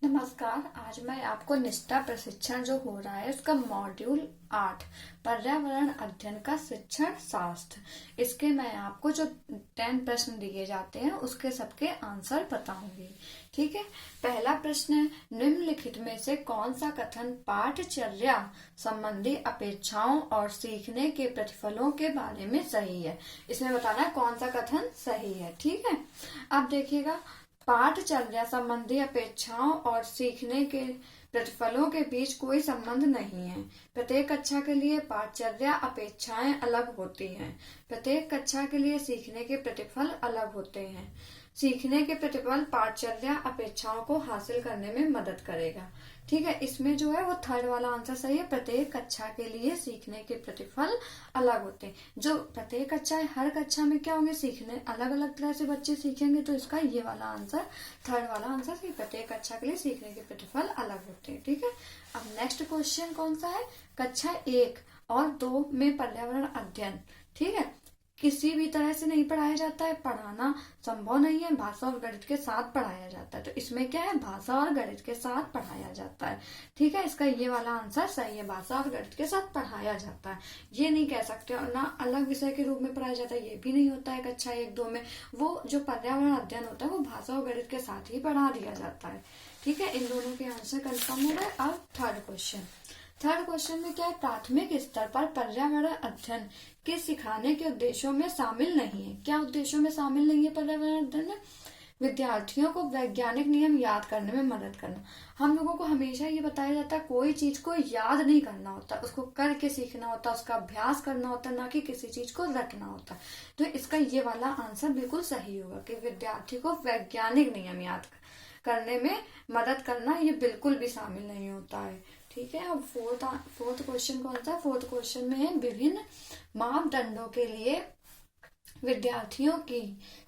नमस्कार। आज मैं आपको निष्ठा प्रशिक्षण जो हो रहा है उसका मॉड्यूल 8 पर्यावरण अध्ययन का शिक्षण शास्त्र, इसके मैं आपको जो 10 प्रश्न दिए जाते हैं उसके सबके आंसर बताऊंगी। ठीक है। पहला प्रश्न है, निम्नलिखित में से कौन सा कथन पाठचर्या संबंधी अपेक्षाओं और सीखने के प्रतिफलों के बारे में सही है। इसमें बताना है कौन सा कथन सही है। ठीक है। अब देखिएगा, पाठचर्या संबंधी अपेक्षाओं और सीखने के प्रतिफलों के बीच कोई संबंध नहीं है। प्रत्येक कक्षा के लिए पाठचर्या अपेक्षाएं अलग होती हैं। प्रत्येक कक्षा के लिए सीखने के प्रतिफल अलग होते हैं। सीखने के प्रतिफल पाठचर्या अपेक्षाओं को हासिल करने में मदद करेगा। ठीक है। इसमें जो है वो थर्ड वाला आंसर सही है। प्रत्येक कक्षा के लिए सीखने के प्रतिफल अलग होते हैं। जो प्रत्येक कक्षा है, हर कक्षा में क्या होंगे, सीखने अलग अलग तरह से बच्चे सीखेंगे, तो इसका ये वाला आंसर, थर्ड वाला आंसर सही। प्रत्येक कक्षा के लिए सीखने के प्रतिफल अलग होते हैं। ठीक है। अब नेक्स्ट क्वेश्चन कौन सा है, कक्षा 1 और 2 में पर्यावरण अध्ययन। ठीक है। किसी भी तरह से नहीं पढ़ाया जाता है, पढ़ाना संभव नहीं है, भाषा और गणित के साथ पढ़ाया जाता है। तो इसमें क्या है, भाषा और गणित के साथ पढ़ाया जाता है। ठीक है। इसका ये वाला आंसर सही है, भाषा और गणित के साथ पढ़ाया जाता है। ये नहीं कह सकते और ना अलग विषय के रूप में पढ़ाया जाता है, ये भी नहीं होता है कक्षा 1-2 में। वो जो पर्यावरण अध्ययन होता है वो भाषा और गणित के साथ ही पढ़ा दिया जाता है। ठीक है। इन दोनों के आंसर कंफर्म हो गए। अब थर्ड क्वेश्चन में क्या है, प्राथमिक स्तर पर पर्यावरण अध्ययन के सिखाने के उद्देश्यों में शामिल नहीं है। क्या उद्देश्यों में शामिल नहीं है पर्यावरण अध्ययन में? विद्यार्थियों को वैज्ञानिक नियम याद करने में मदद करना। हम लोगों को हमेशा ये बताया जाता है कोई चीज को याद नहीं करना होता, उसको करके सीखना होता, उसका अभ्यास करना होता, ना कि किसी चीज को रटना होता। तो इसका ये वाला आंसर बिल्कुल सही होगा कि विद्यार्थी को वैज्ञानिक नियम याद करने में मदद करना ये बिल्कुल भी शामिल नहीं होता है। ठीक है। अब फोर्थ क्वेश्चन कौन सा, फोर्थ क्वेश्चन में है, विभिन्न मापदंडों के लिए विद्यार्थियों की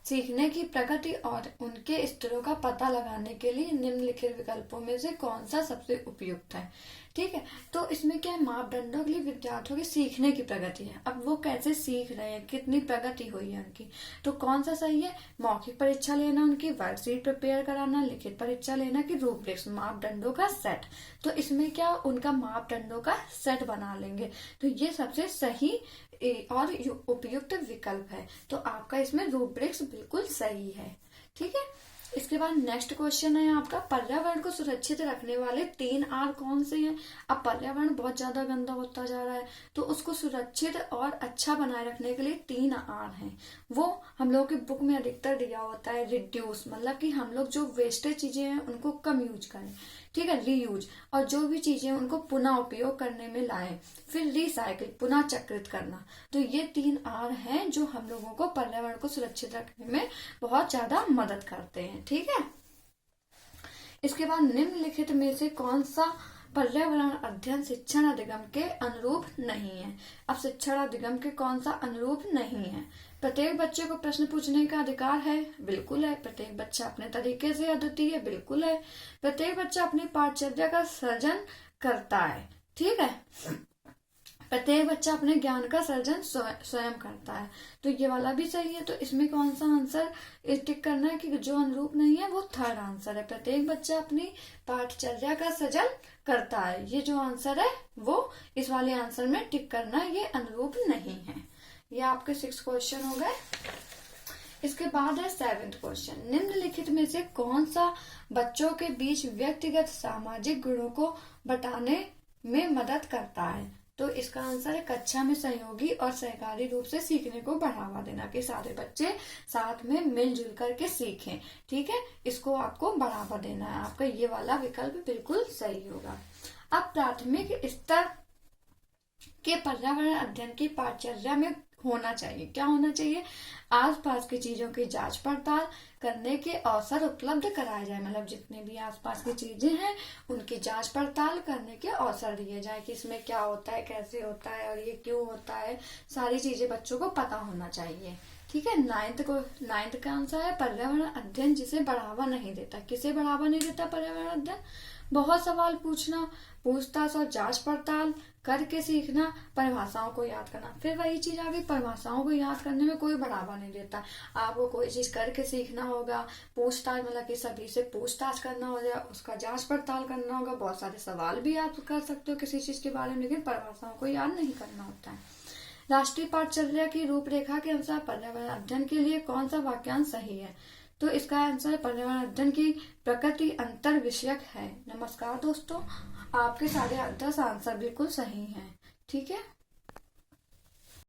सीखने की प्रगति और उनके स्तरों का पता लगाने के लिए निम्नलिखित विकल्पों में से कौन सा सबसे उपयुक्त है। ठीक है। तो इसमें क्या है, मापदंडों के लिए विद्यार्थियों की सीखने की प्रगति है। अब वो कैसे सीख रहे हैं, कितनी प्रगति हुई है उनकी, तो कौन सा सही है, मौखिक परीक्षा लेना, उनकी वर्कशीट प्रिपेयर कराना, लिखित परीक्षा लेना की रूपरेखा, मापदंडों का सेट। तो इसमें क्या, उनका मापदंडों का सेट बना लेंगे, तो ये सबसे सही और उपयुक्त विकल्प है। तो आपका इसमें रूपरेखा बिल्कुल सही है। ठीक है। इसके बाद नेक्स्ट क्वेश्चन है आपका, पर्यावरण को सुरक्षित रखने वाले 3 आर कौन से हैं। अब पर्यावरण बहुत ज्यादा गंदा होता जा रहा है, तो उसको सुरक्षित और अच्छा बनाए रखने के लिए 3 आर हैं। वो हम लोग की बुक में अधिकतर दिया होता है, रिड्यूस, मतलब कि हम लोग जो वेस्टेज चीजें हैं उनको कम यूज करें। ठीक है। रीयूज, और जो भी चीजें उनको पुनः उपयोग करने में लाएं। फिर रिसाइकिल, पुनः चक्रित करना। तो ये 3 आर हैं जो हम लोगों को पर्यावरण को सुरक्षित रखने में बहुत ज्यादा मदद करते हैं। ठीक है। इसके बाद निम्नलिखित में से कौन सा पर्यावरण अध्ययन शिक्षण अधिगम के अनुरूप नहीं है। अब शिक्षण अधिगम के कौन सा अनुरूप नहीं है। प्रत्येक बच्चे को प्रश्न पूछने का अधिकार है, बिल्कुल है। प्रत्येक बच्चा अपने तरीके से अद्वितीय है, बिल्कुल है। प्रत्येक बच्चा अपनी पाठचर्या का सृजन करता है, ठीक है। प्रत्येक बच्चा अपने ज्ञान का सर्जन स्वयं करता है, तो ये वाला भी सही है। तो इसमें कौन सा आंसर टिक करना है कि जो अनुरूप नहीं है वो थर्ड आंसर है, प्रत्येक बच्चा अपनी पाठचर्या का सृजन करता है। ये जो आंसर है वो इस वाले आंसर में टिक करना है, ये अनुरूप नहीं है। ये आपके 6 क्वेश्चन हो गए। इसके बाद है 7th क्वेश्चन, निम्नलिखित में से कौन सा बच्चों के बीच व्यक्तिगत सामाजिक गुणों को बढ़ाने में मदद करता है। तो इसका आंसर है कक्षा में सहयोगी और सहकारी रूप से सीखने को बढ़ावा देना, कि सारे बच्चे साथ में मिलजुल करके सीखें। ठीक है। इसको आपको बढ़ावा देना है, आपका ये वाला विकल्प बिल्कुल सही होगा। अब प्राथमिक स्तर के पर्यावरण अध्ययन की पाठचर्या में होना चाहिए, क्या होना चाहिए, आसपास की चीजों की जांच पड़ताल करने के अवसर उपलब्ध कराए जाए। मतलब जितने भी आसपास की चीजें हैं उनकी जांच पड़ताल करने के अवसर दिए जाए, कि इसमें क्या होता है, कैसे होता है और ये क्यों होता है, सारी चीजें बच्चों को पता होना चाहिए। ठीक है। 9th का आंसर है पर्यावरण अध्ययन जिसे बढ़ावा नहीं देता। किसे बढ़ावा नहीं देता पर्यावरण अध्ययन, बहुत सवाल पूछना, पूछताछ और जांच पड़ताल करके सीखना, परिभाषाओं को याद करना। फिर वही चीज आ गई, परिभाषाओं को याद करने में कोई बढ़ावा नहीं देता। आपको कोई चीज करके सीखना होगा, पूछताछ मतलब कि सभी से पूछताछ करना होगा, उसका जांच पड़ताल करना होगा, बहुत सारे सवाल भी आप कर सकते हो किसी चीज के बारे में, लेकिन परिभाषाओं को याद नहीं करना होता है। राष्ट्रीय पाठचर्या की रूपरेखा के अनुसार पर्यावरण अध्ययन के लिए कौन सा वाक्यांश सही है? तो इसका आंसर पर्यावरण अध्ययन की प्रकृति अंतर विषयक है। नमस्कार दोस्तों, आपके सारे 10 आंसर बिल्कुल सही हैं। ठीक है।